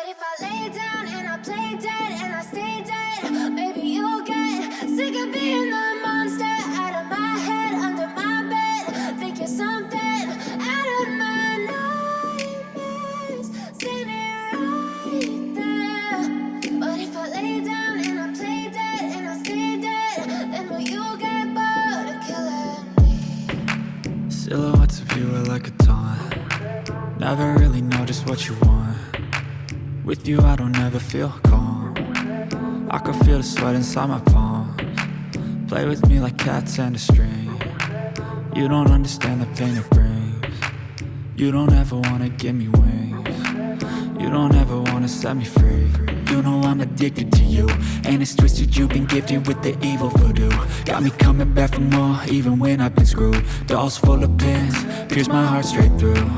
if I lay down and I play dead and I stay dead, maybe you'll get sick of being the monster out of my head, under my bed. Think you're something out of my nightmares, standing right there. But if I lay down and I play dead and I stay dead, then will you get bored of killing me? Silhouettes of you are like a taunt. Never really know just what you want. With you I don't ever feel calm. I can feel the sweat inside my palms. Play with me like cats and a string. You don't understand the pain it brings. You don't ever wanna give me wings. You don't ever wanna set me free. You know I'm addicted to you, and it's twisted, you've been gifted with the evil voodoo. Got me coming back for more, even when I've been screwed. Dolls full of pins, pierce my heart straight through.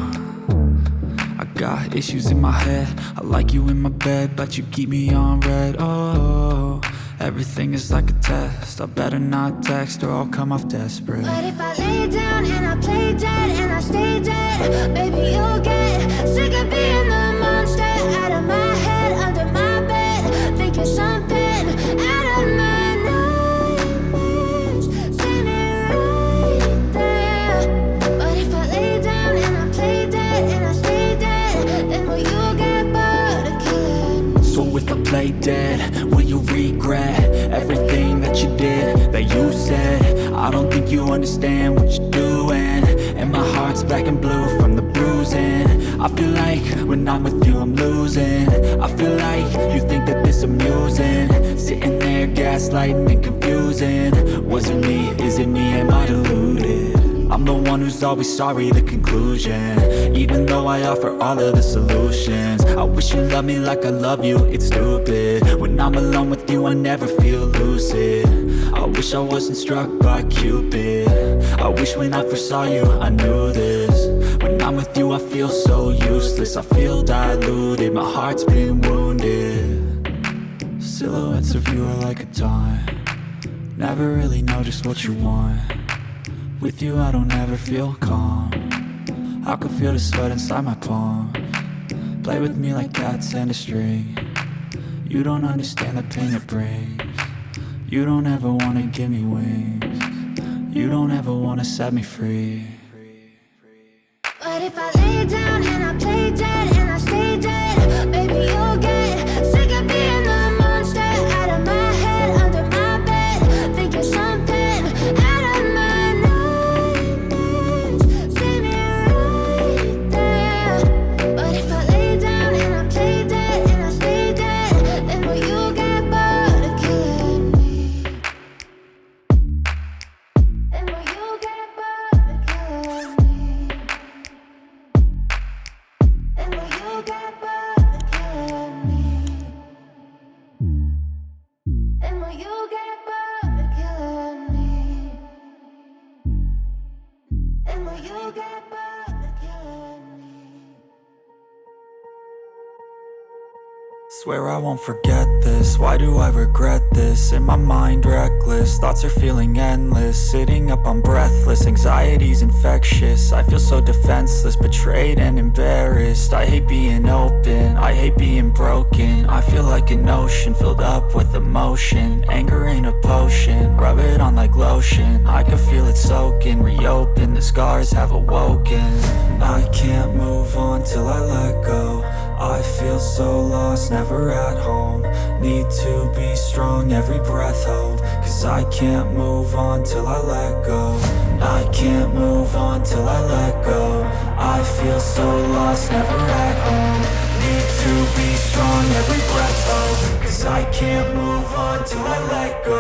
I got issues in my head, I like you in my bed, but you keep me on red. Oh, everything is like a test, I better not text or I'll come off desperate. But if I lay down and I play dead and I stay dead, baby you'll get sick of being the monster out of my head, under my bed. Think you're something out of my nightmares, standing right there. But if I lay down and I play dead and I stay dead, then will you get bored of killing me? So if I play dead, will you regret everything that you did, that you said? I don't think you understand what you're doing, and my heart's black and blue from the bruising. I feel like when I'm with you I'm losing. I feel like you think that this amusing, sitting there gaslighting and confusing. Was it me? Is it me? Am I deluded? I'm the one who's always sorry, the conclusion, even though I offer all of the solutions. I wish you loved me like I love you, it's stupid. When I'm alone with you I never feel lucid. I wish I wasn't struck by Cupid. I wish when I first saw you I knew this. When I'm with you I feel so useless, I feel diluted, my heart's been wounded. Silhouettes of you are like a taunt. Never really know just what you want. With you I don't ever feel calm. I can feel the sweat inside my palms. Play with me like cats and a string. You don't understand the pain it brings. You don't ever wanna give me wings. You don't ever wanna set me free. But if I lay down and I play dead and I stay dead, baby you'll get sick of being the monster out of my head, under my bed. Think you're something out of my nightmares, standing right there. But if I lay down and I play dead and I stay dead, then will you get bored of killing me? Then will you get bored of killing me? And will you get bored of killing me? And will you get bored of killing me? And will you get bored of killing me? Swear I won't forget this, why do I regret this? In my mind reckless, thoughts are feeling endless. Sitting up I'm breathless, anxiety's infectious. I feel so defenseless, betrayed and embarrassed. I hate being open, I hate being broken. I feel like an ocean filled up with emotion. Anger ain't a potion, rub it on like lotion. I can feel it soaking, reopen, the scars have awoken. I can't move on till I let go. I feel so lost, never at home. Need to be strong, every breath hold. Cause I can't move on till I let go. I can't move on till I let go. I feel so lost, never at home. Need to be strong, every breath hold. Cause I can't move on till I let go.